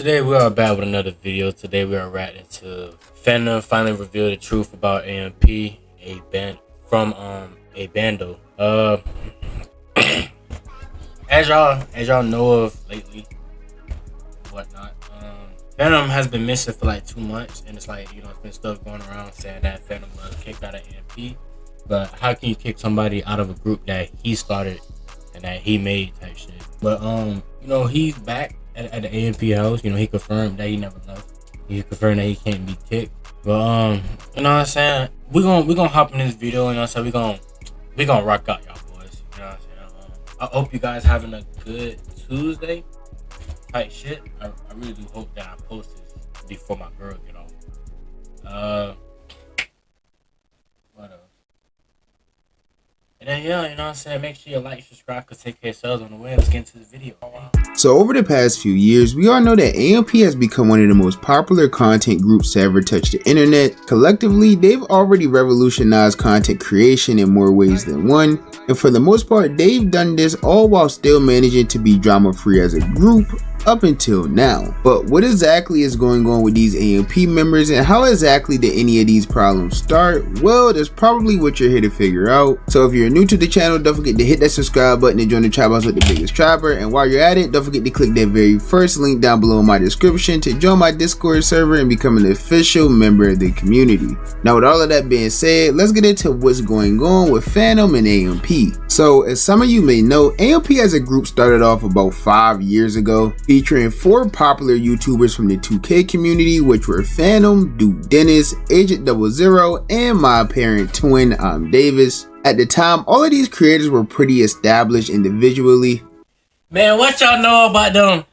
Today we are back with another video. Today we are reacting to Fanum finally revealed the truth about AMP, a band from a bando. As y'all know of lately, whatnot. Fanum has been missing for like 2 months, and it's like it's been stuff going around saying that Fanum was kicked out of AMP. But how can you kick somebody out of a group that he started and that he made type shit? But he's back at the AMP house. He confirmed that he never left. He confirmed that he can't be kicked. But you know what I'm saying? We gonna hop in this video, and so we gonna rock out, y'all boys. You know what I'm saying? I hope you guys having a good Tuesday type shit. I really do hope that I post this before my girl get off. What else? And then you know what I'm saying? Make sure you like, subscribe, cause take care of yourselves on the way. Let's get into this video. So over the past few years, we all know that AMP has become one of the most popular content groups to ever touch the internet. Collectively, they've already revolutionized content creation in more ways than one, and for the most part, they've done this all while still managing to be drama free as a group up until now. But what exactly is going on with these AMP members, and how exactly did any of these problems start? Well, that's probably what you're here to figure out. So if you're new to the channel, don't forget to hit that subscribe button and join the tribe house with the biggest trapper. And while you're at it, don't forget to click that very first link down below in my description to join my Discord server and become an official member of the community. Now with all of that being said, let's get into what's going on with Fanum and AMP. So as some of you may know, AMP as a group started off about 5 years ago, featuring 4 popular YouTubers from the 2K community, which were Fanum, Duke Dennis, Agent 00, and my parent twin, I'm Davis. At the time, all of these creators were pretty established individually. Man, what y'all know about them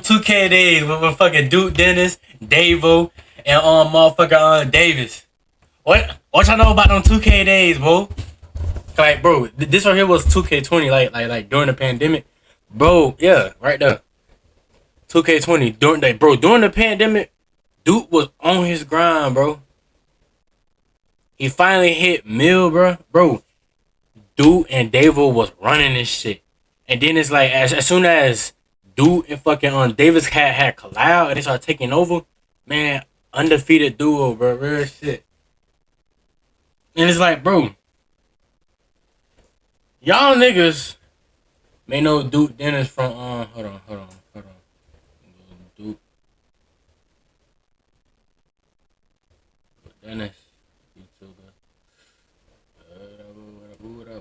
2K days with fucking Duke Dennis, Davo, and motherfucker Davis? What y'all know about them 2K days, bro? Like, bro, this right here was 2K20, like during the pandemic, bro. Yeah, right there. 2K20 during the pandemic, Duke was on his grind, bro. He finally hit mill, bro. Duke and Davo was running this shit, and then it's like as soon as Duke and fucking Davis had collab and they started taking over, man, undefeated duo, bro, real shit. And it's like, bro, y'all niggas may know Duke Dennis from hold on. Duke Dennis, YouTuber.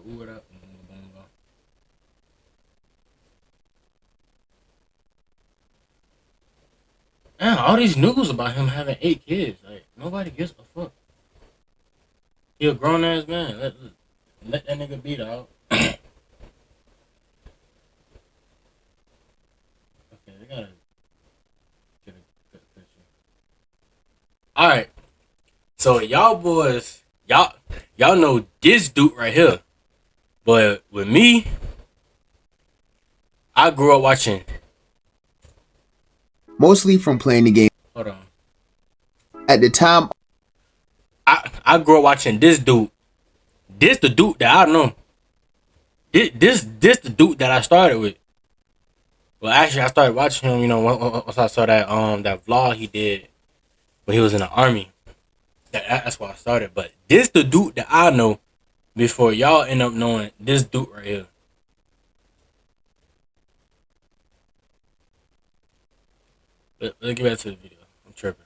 What up? Man, all these news about him having 8 kids, like nobody gives a fuck. He a grown ass man. Let that nigga be, dog. Okay, they gotta get a good picture. All right, so y'all boys, y'all know this dude right here, but with me, I grew up watching. Mostly from playing the game. Hold on. At the time, I grew up watching this dude. This the dude that I know. This the dude that I started with. Well, actually, I started watching him. Once I saw that that vlog he did when he was in the army. That's why I started. But this the dude that I know before y'all end up knowing this dude right here. Let's get back to the video. I'm tripping.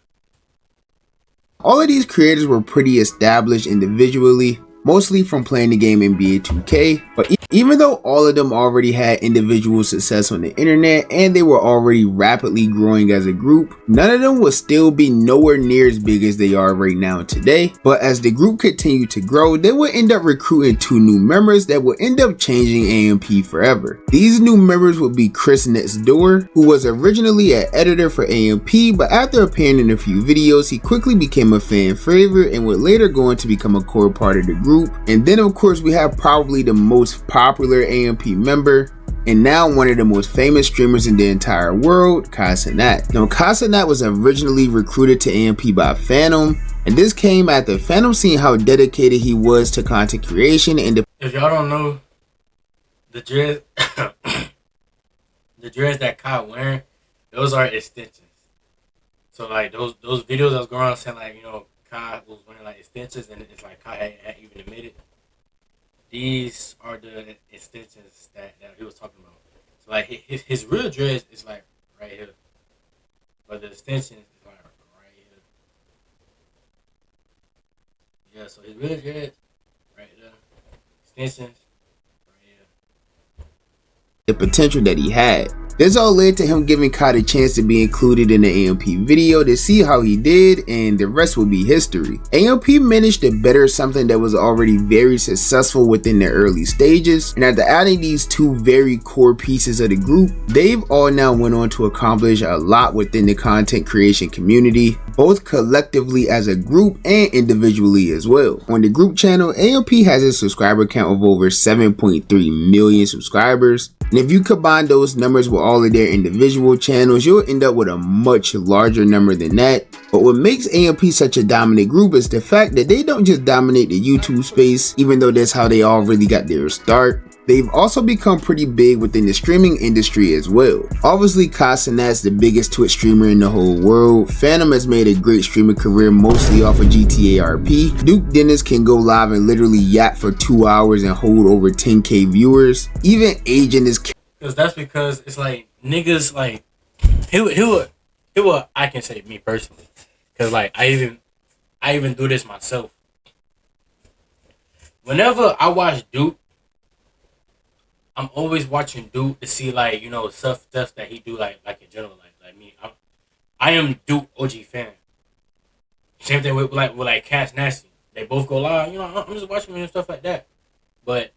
all of these creators were pretty established individually, mostly from playing the game NBA 2K, but even though all of them already had individual success on the internet and they were already rapidly growing as a group, none of them would still be nowhere near as big as they are right now today. But as the group continued to grow, they would end up recruiting 2 new members that would end up changing AMP forever. These new members would be Chris Next Door, who was originally an editor for AMP, but after appearing in a few videos, he quickly became a fan favorite and would later go on to become a core part of the group. And then of course we have probably the most popular AMP member, and now one of the most famous streamers in the entire world, Casanat. Now Casanat was originally recruited to AMP by Fanum, and this came after Fanum seeing how dedicated he was to content creation. And if y'all don't know, the dreads the dreads that Kai wearing, those are extensions. So like those videos that was going around saying like Kai was wearing like extensions and it's like Kai had even admitted these are the extensions that he was talking about. So like his real dress is like right here, but the extensions is like right here. Yeah, so his real dress right there, extensions right here. The potential that he had. This all led to him giving Kai a chance to be included in the AMP video to see how he did, and the rest will be history. AMP managed to better something that was already very successful within the early stages, and after adding these two very core pieces of the group, they've all now went on to accomplish a lot within the content creation community, both collectively as a group and individually as well. On the group channel, AMP has a subscriber count of over 7.3 million subscribers, and if you combine those numbers with all of their individual channels, you'll end up with a much larger number than that. But what makes AMP such a dominant group is the fact that they don't just dominate the YouTube space, even though that's how they all really got their start. They've also become pretty big within the streaming industry as well. Obviously, Casanat's the biggest Twitch streamer in the whole world. Fanum has made a great streaming career mostly off of GTA RP. Duke Dennis can go live and literally yap for 2 hours and hold over 10k viewers. Even Agent is because it's like niggas like he would I can say me personally, because like I even do this myself. Whenever I watch Duke, I'm always watching Duke to see like stuff that he do like in general like me. I am Duke OG fan. Same thing with like Cash Nasty. They both go live. I'm just watching them and stuff like that. But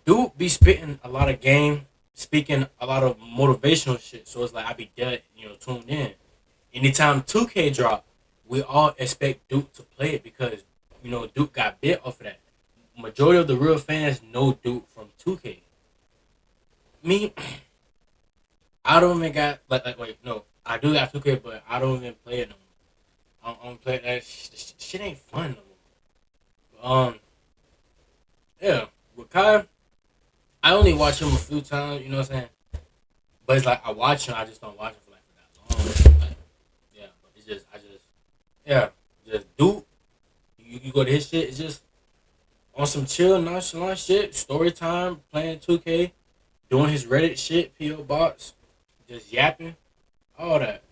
Duke be spitting a lot of game, speaking a lot of motivational shit. So it's like I be dead, tuned in. Anytime 2K drop, we all expect Duke to play it because Duke got bit off of that. Majority of the real fans know Duke from 2K. Me, I don't even got I do got 2K, but I don't even play it no more. I don't play that shit ain't fun no more. Yeah, with Kai, I only watch him a few times. You know what I'm saying? But it's like I watch him, I just don't watch him for that long. Like, yeah, but just do. You go to his shit. It's just on some chill, nonchalant shit. Story time, playing 2K. Doing his Reddit shit, PO box, just yapping, all that.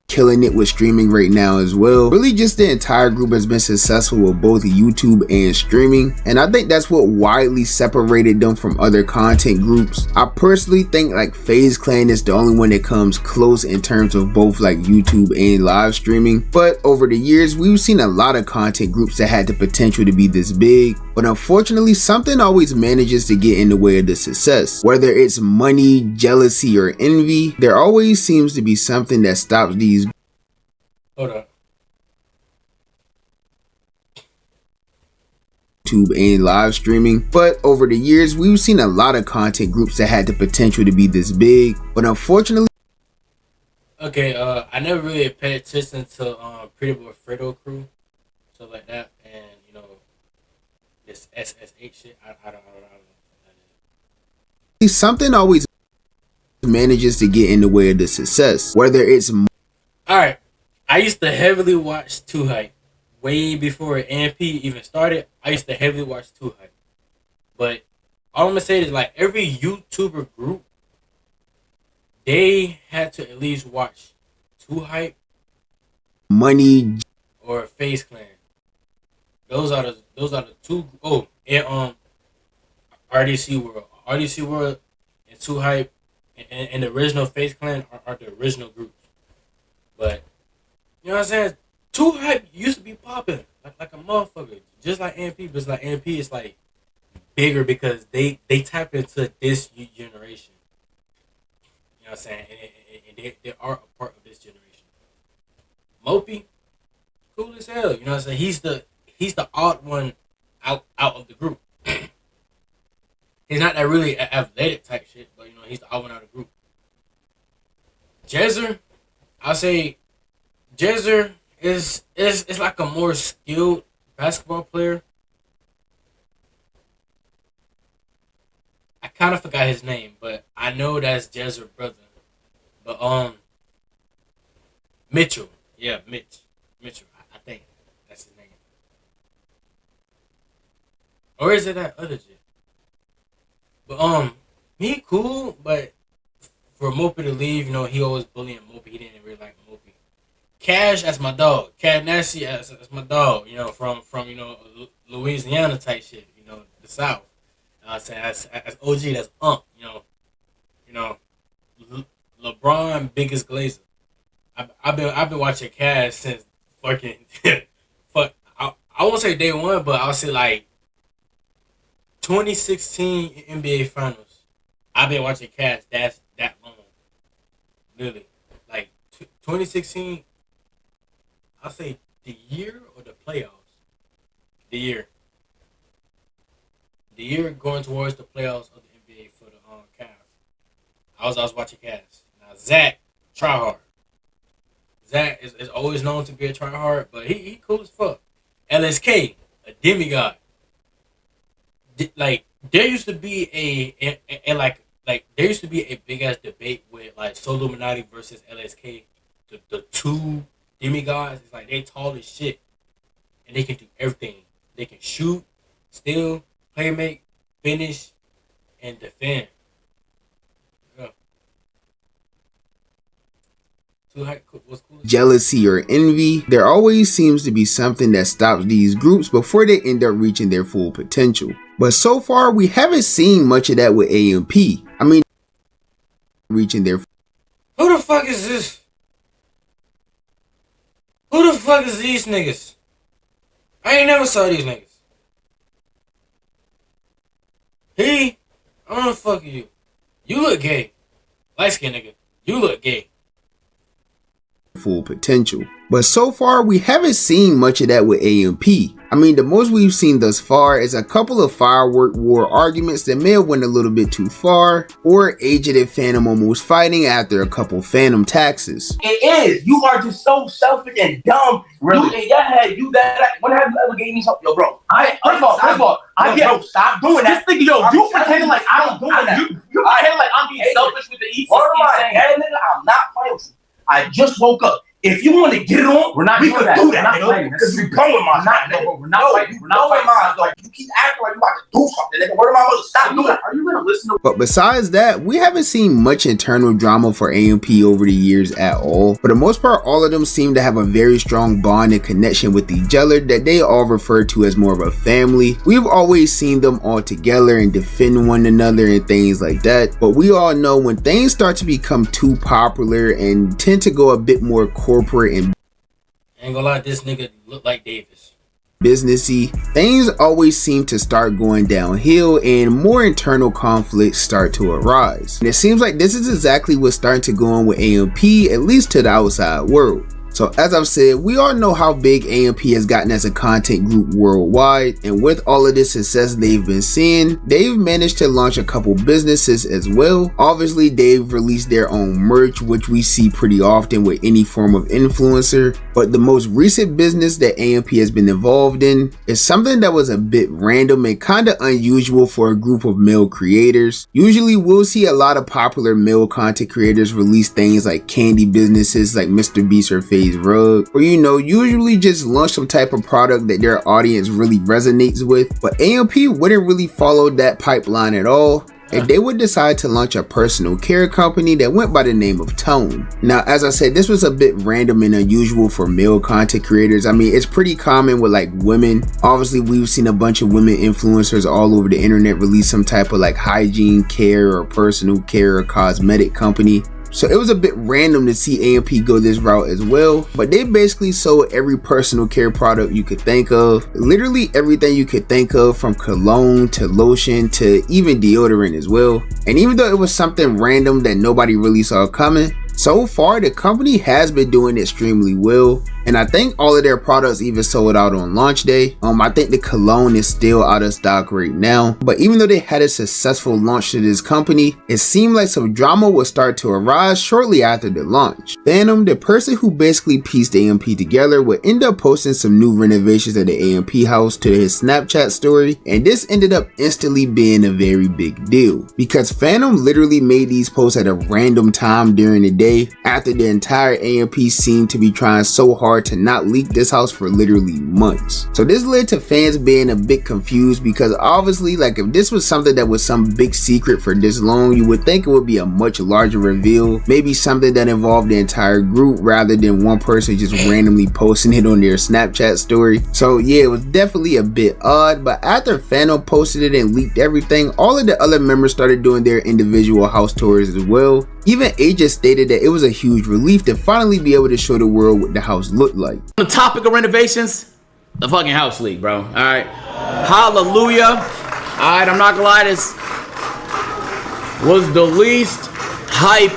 Killing it with streaming right now as well. Really just the entire group has been successful with both YouTube and streaming, and I think that's what widely separated them from other content groups. I personally think like FaZe Clan is the only one that comes close in terms of both like YouTube and live streaming, but over the years we've seen a lot of content groups that had the potential to be this big, but unfortunately something always manages to get in the way of the success. Whether it's money, jealousy, or envy, there always seems to be something that stops these Hold up. YouTube and live streaming, but over the years we've seen a lot of content groups that had the potential to be this big, but unfortunately Okay, I never really paid attention to Pretty Boy Fredo crew, stuff like that, and this SSH shit. I don't know what that is. something always manages to get in the way of the success. Whether it's Alright, I used to heavily watch 2Hype. Way before AMP even started, I used to heavily watch 2Hype. But all I'm going to say is like every YouTuber group, they had to at least watch 2Hype, money, or FaZe Clan. Those are the two. Oh, and RDC World and 2Hype and the original FaZe Clan are the original groups. But you know what I'm saying? 2Hype used to be popping like a motherfucker, just like AMP. But it's like AMP is like bigger because they tap into this generation. You know what I'm saying? And they are a part of this generation. Mopey, cool as hell. You know what I'm saying? He's the odd one out of the group. He's not that really athletic type shit, but he's the odd one out of the group. Jezzer, I'll say Jezzer is like a more skilled basketball player. I kind of forgot his name, but I know that's Jezzer brother. But Mitchell. Yeah, Mitchell. I think that's his name. Or is it that other shit? But he cool, but for Mopey to leave, he always bullying Mopey. He didn't really like Mopey. Cash, that's my dog. Cash Nasty, that's my dog. From Louisiana type shit. The South. I'm saying that's OG. That's LeBron biggest glazer. I've been watching Cash since fucking fuck. I won't say day one, but I'll say like 2016 NBA Finals. I've been watching Cash that long. Literally, like 2016. I'll say the year or the playoffs. The year. The year going towards the playoffs of the NBA for the Cavs. I was watching Cavs. Now Zach try hard. Zach is always known to be a try hard, but he cool as fuck. LSK, a demigod. Like there used to be there used to be a big ass debate with like Soul Illuminati versus LSK, the two demigods. It's like they tall as shit, and they can do everything. They can shoot, steal, play make, finish, and defend. Yeah. What's cool? Jealousy or envy, there always seems to be something that stops these groups before they end up reaching their full potential. But so far, we haven't seen much of that with AMP. Reaching their... Who the fuck is this? Who the fuck is these niggas? I ain't never saw these niggas. I don't know the fuck are you. You look gay. Light skin nigga. You look gay. Full potential. But so far, we haven't seen much of that with AMP. The most we've seen thus far is a couple of firework war arguments that may have went a little bit too far, or Aged and Fanum almost fighting after a couple Fanum taxes. It is. You are just so selfish and dumb. Really? You in your head, when have you ever gave me something? Yo, bro. First of all, bro, stop doing that. Just think, you pretending like I don't do that. You pretending like I'm being selfish with the eat. I'm not playing with you. I just woke up. If you want to get it on, we could do that, nigga. Because you're going my side, nigga. We're not fighting. You keep acting like you about to do something, nigga. Word of my mother, stop doing that. Are you going to listen to... But besides that, we haven't seen much internal drama for AMP over the years at all. For the most part, all of them seem to have a very strong bond and connection with each other that they all refer to as more of a family. We've always seen them all together and defend one another and things like that. But we all know when things start to become too popular and tend to go a bit more corporate and ain't gonna lie, this nigga look like Davis. Businessy, things always seem to start going downhill and more internal conflicts start to arise. And it seems like this is exactly what's starting to go on with AMP, at least to the outside world. So as I've said, we all know how big AMP has gotten as a content group worldwide, and with all of this success they've been seeing, they've managed to launch a couple businesses as well. Obviously, they've released their own merch, which we see pretty often with any form of influencer, but the most recent business that AMP has been involved in is something that was a bit random and kind of unusual for a group of male creators. Usually we'll see a lot of popular male content creators release things like candy businesses like Mr. Beast or Rug, or usually just launch some type of product that their audience really resonates with. But AMP wouldn't really follow that pipeline at all, and they would decide to launch a personal care company that went by the name of Tone. Now, as I said, this was a bit random and unusual for male content creators. It's pretty common with like women. Obviously, we've seen a bunch of women influencers all over the internet release some type of like hygiene care or personal care or cosmetic company. So it was a bit random to see AMP go this route as well, but they basically sold every personal care product you could think of, literally everything you could think of, from cologne to lotion to even deodorant as well. And even though it was something random that nobody really saw coming, so far the company has been doing extremely well, and I think all of their products even sold out on launch day. I think the cologne is still out of stock right now, but even though they had a successful launch to this company, it seemed like some drama would start to arise shortly after the launch. Fanum, the person who basically pieced AMP together, would end up posting some new renovations at the AMP house to his Snapchat story, and this ended up instantly being a very big deal because Fanum literally made these posts at a random time during the day day after the entire AMP seemed to be trying so hard to not leak this house for literally months. So this led to fans being a bit confused because obviously, like, if this was something that was some big secret for this long, you would think it would be a much larger reveal, maybe something that involved the entire group rather than one person just randomly posting it on their Snapchat story. So yeah, it was definitely a bit odd, but after Fanum posted it and leaked everything, all of the other members started doing their individual house tours as well. Even AJ stated that it was a huge relief to finally be able to show the world what the house looked like. On the topic of renovations, the fucking house leak, bro. All right, hallelujah. All right, I'm not gonna lie, this was the least hype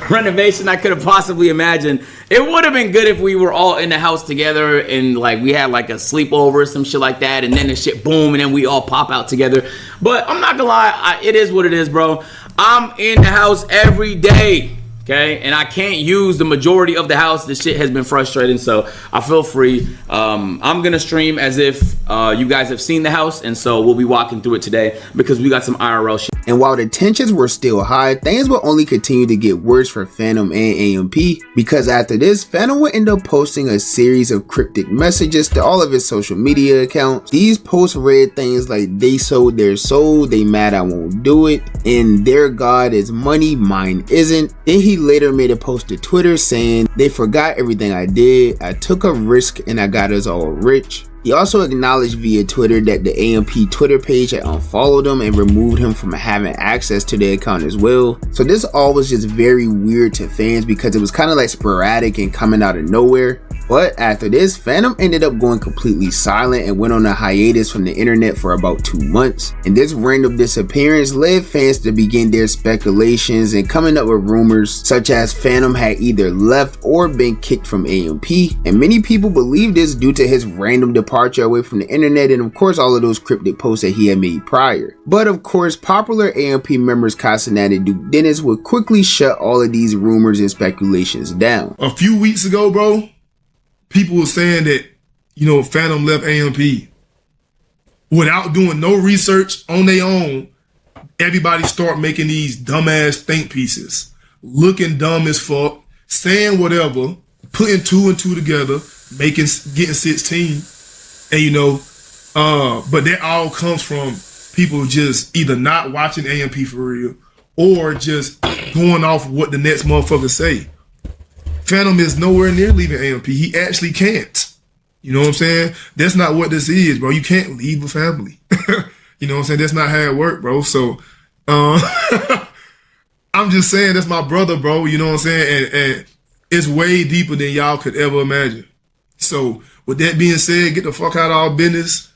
renovation I could have possibly imagined. It would have been good if we were all in the house together and like we had like a sleepover or some shit like that, and then the shit boom and then we all pop out together. But I'm not gonna lie, it is what it is, bro. I'm in the house every day, okay, and I can't use the majority of the house. This shit has been frustrating, so I feel free. I'm gonna stream as if you guys have seen the house, and so we'll be walking through it today because we got some IRL shit. And while the tensions were still high, things will only continue to get worse for Fanum and AMP, because after this, Fanum would end up posting a series of cryptic messages to all of his social media accounts. These posts read things like, "They sold their soul, they mad I won't do it, and their God is money, mine isn't." Then he later made a post to Twitter saying, "They forgot everything I did, I took a risk and I got us all rich." He also acknowledged via Twitter that the AMP Twitter page had unfollowed him and removed him from having access to the account as well. So this all was just very weird to fans because it was kind of like sporadic and coming out of nowhere. But after this, Fanum ended up going completely silent and went on a hiatus from the internet for about 2 months. And this random disappearance led fans to begin their speculations and coming up with rumors such as Fanum had either left or been kicked from AMP. And many people believe this due to his random departure away from the internet and of course all of those cryptic posts that he had made prior. But of course, popular AMP members Casanat and Duke Dennis would quickly shut all of these rumors and speculations down. A few weeks ago, bro, people were saying that, you know, Fanum left AMP. Without doing no research on their own, everybody start making these dumbass think pieces. Looking dumb as fuck, saying whatever, putting 2 and 2 together, getting 16. And you know, but that all comes from people just either not watching AMP for real or just going off what the next motherfucker say. Fanum is nowhere near leaving AMP. He actually can't. You know what I'm saying? That's not what this is, bro. You can't leave a family. You know what I'm saying? That's not how it works, bro. So, I'm just saying that's my brother, bro. You know what I'm saying? And it's way deeper than y'all could ever imagine. So, with that being said, get the fuck out of our business.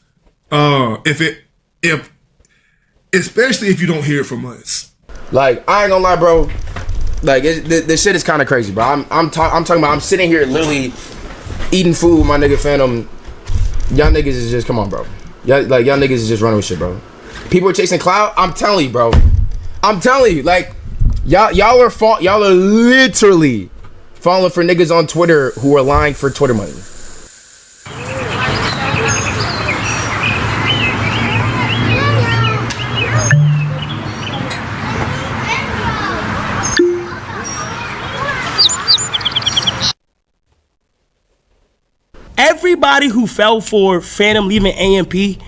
Especially if you don't hear it from us. Like, I ain't gonna lie, bro. Like, this shit is kind of crazy, bro. I'm talking about, I'm sitting here literally eating food with my nigga Fanum. Y'all niggas is just, come on, bro. Y'all niggas is just running with shit, bro. People are chasing clout. I'm telling you, bro. I'm telling you, like, y'all are literally falling for niggas on Twitter who are lying for Twitter money. Everybody who fell for Fanum leaving AMP,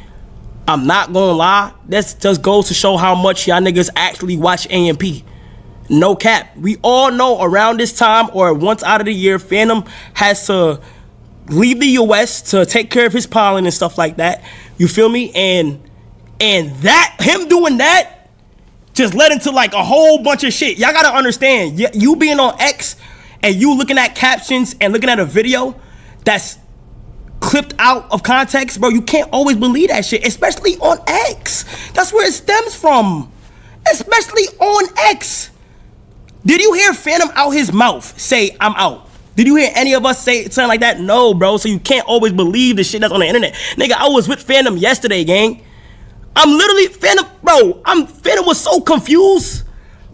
I'm not gonna lie, that just goes to show how much y'all niggas actually watch AMP. No cap. We all know around this time or once out of the year, Fanum has to leave the US to take care of his pollen and stuff like that. You feel me? And that, him doing that, just led into like a whole bunch of shit. Y'all gotta understand, you being on X and you looking at captions and looking at a video that's clipped out of context, bro, you can't always believe that shit, especially on X. That's where it stems from, especially on X. Did you hear Fanum out his mouth say, "I'm out"? Did you hear any of us say something like that? No, bro, so you can't always believe the shit that's on the internet. Nigga, I was with Fanum yesterday, gang. I'm literally, Fanum was so confused.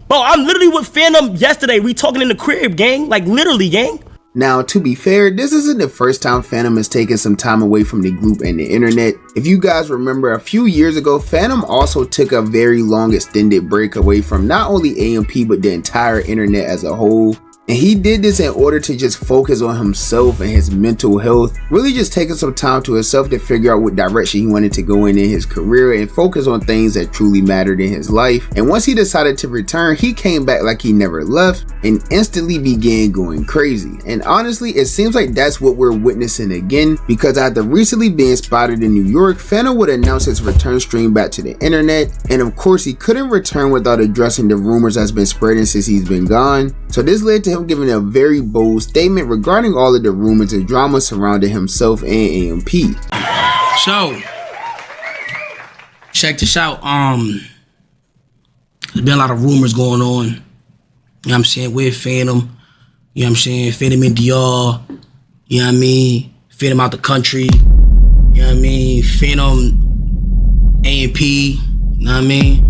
Bro, I'm literally with Fanum yesterday. We talking in the crib, gang, like literally, gang. Now, to be fair, this isn't the first time Fanum has taken some time away from the group and the internet. If you guys remember, a few years ago, Fanum also took a very long extended break away from not only AMP but the entire internet as a whole. And he did this in order to just focus on himself and his mental health, really just taking some time to himself to figure out what direction he wanted to go in his career and focus on things that truly mattered in his life. And once he decided to return, he came back like he never left and instantly began going crazy. And honestly, it seems like that's what we're witnessing again, because after recently being spotted in New York, Fanum would announce his return stream back to the internet. And of course, he couldn't return without addressing the rumors that's been spreading since he's been gone. So this led to him giving a very bold statement regarding all of the rumors and drama surrounding himself and AMP. So, check this out. There's been a lot of rumors going on. You know what I'm saying? With Fanum. You know what I'm saying? Fanum in DR. You know what I mean? Fanum out the country. You know what I mean? Fanum AMP. You know what I mean?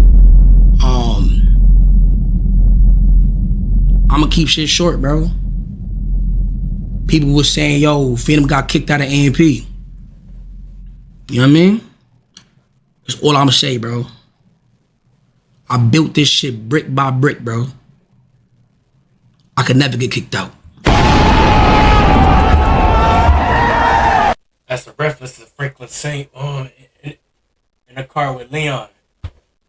I'ma keep shit short, bro. People was saying, yo, Fanum got kicked out of AMP. You know what I mean? That's all I'ma say, bro. I built this shit brick by brick, bro. I could never get kicked out. That's a reference to Franklin Saint in the car with Leon.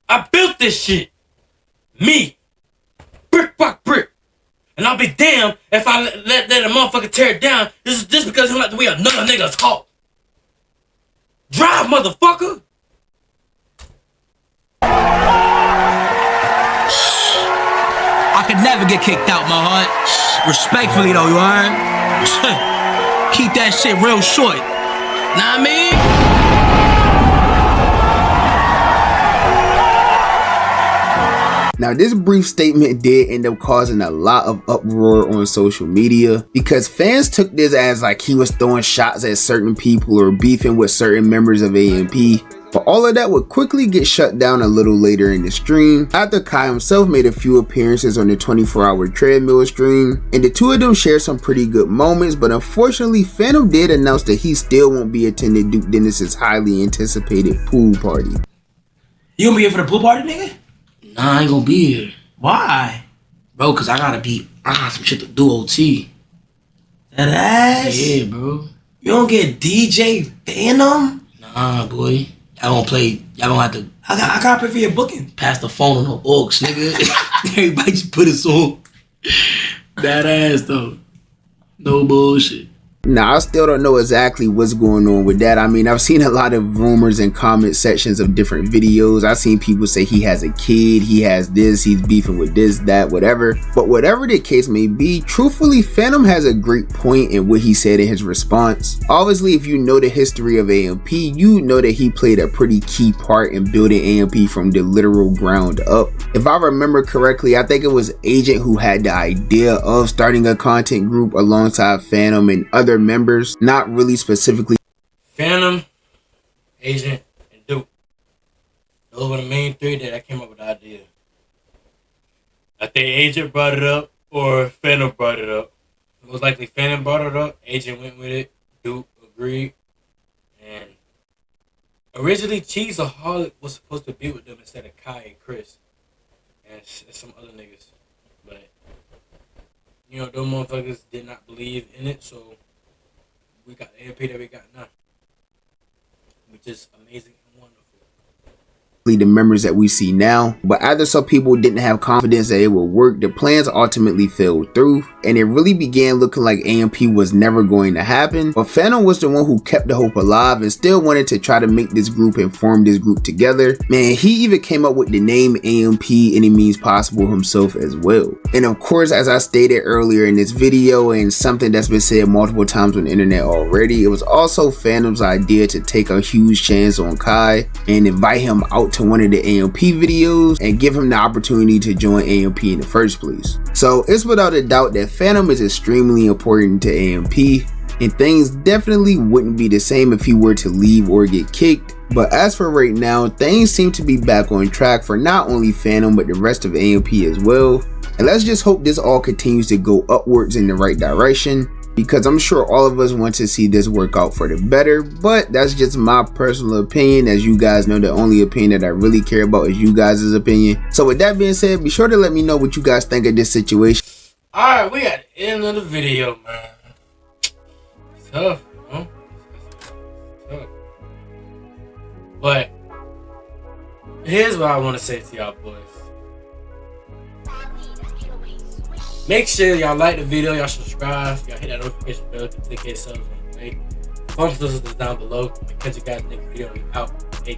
I built this shit. Me. Brick by brick. And I'll be damned if I let a motherfucker tear it down. This is just because he like the way another nigga talk. Drive, motherfucker. I could never get kicked out, my heart. Respectfully though, you heard? Keep that shit real short. Know what I mean? Now, this brief statement did end up causing a lot of uproar on social media because fans took this as like he was throwing shots at certain people or beefing with certain members of AMP. But all of that would quickly get shut down a little later in the stream after Kai himself made a few appearances on the 24-hour treadmill stream, and the two of them shared some pretty good moments. But unfortunately, Fanum did announce that he still won't be attending Duke Dennis's highly anticipated pool party. You gonna be here for the pool party, nigga? Nah, I ain't gonna be here. Why? Bro, cause I got some shit to do OT. That ass? Yeah, bro. You don't get DJ Fanum? Nah, boy. Y'all gonna play, y'all gonna have to I gotta pay for your booking. pass the phone on the aux, nigga. Everybody just put us on. That ass though. No bullshit. Now, I still don't know exactly what's going on with that. I mean, I've seen a lot of rumors in comment sections of different videos. I've seen people say he has a kid, he has this, he's beefing with this, that, whatever. But whatever the case may be, truthfully, Fanum has a great point in what he said in his response. Obviously, if you know the history of AMP, you know that he played a pretty key part in building AMP from the literal ground up. If I remember correctly, I think it was Agent who had the idea of starting a content group alongside Fanum and other members, not really specifically Fanum, Agent, and Duke. Those were the main three that I came up with the idea. I think Agent brought it up or Fanum brought it up. Most likely Fanum brought it up, Agent went with it, Duke agreed. And originally Cheeseaholic was supposed to be with them instead of Kai and Chris. And some other niggas. But, you know, those motherfuckers did not believe in it, so we got the AMP that we got now, which is amazing and wonderful. the members that we see now. But after some people didn't have confidence that it would work, the plans ultimately fell through, and it really began looking like AMP was never going to happen. But Fanum was the one who kept the hope alive and still wanted to try to make this group and form this group together. Man, he even came up with the name AMP Any Means Possible himself as well. And of course, as I stated earlier in this video, and something that's been said multiple times on the internet already, it was also Fanum's idea to take a huge chance on Kai and invite him out to one of the AMP videos and give him the opportunity to join AMP in the first place. So it's without a doubt that Fanum is extremely important to AMP, and things definitely wouldn't be the same if he were to leave or get kicked. But as for right now, things seem to be back on track for not only Fanum but the rest of AMP as well. And let's just hope this all continues to go upwards in the right direction. because I'm sure all of us want to see this work out for the better, but that's just my personal opinion. As you guys know, the only opinion that I really care about is you guys' opinion. So with that being said, be sure to let me know what you guys think of this situation. Alright, we at the end of the video, man. It's tough, man. It's tough. But here's what I want to say to y'all boys. Make sure y'all like the video, y'all subscribe, y'all hit that notification bell to take care of something. Right? Thumbs us down below. Catch you guys next video. We out. Hey.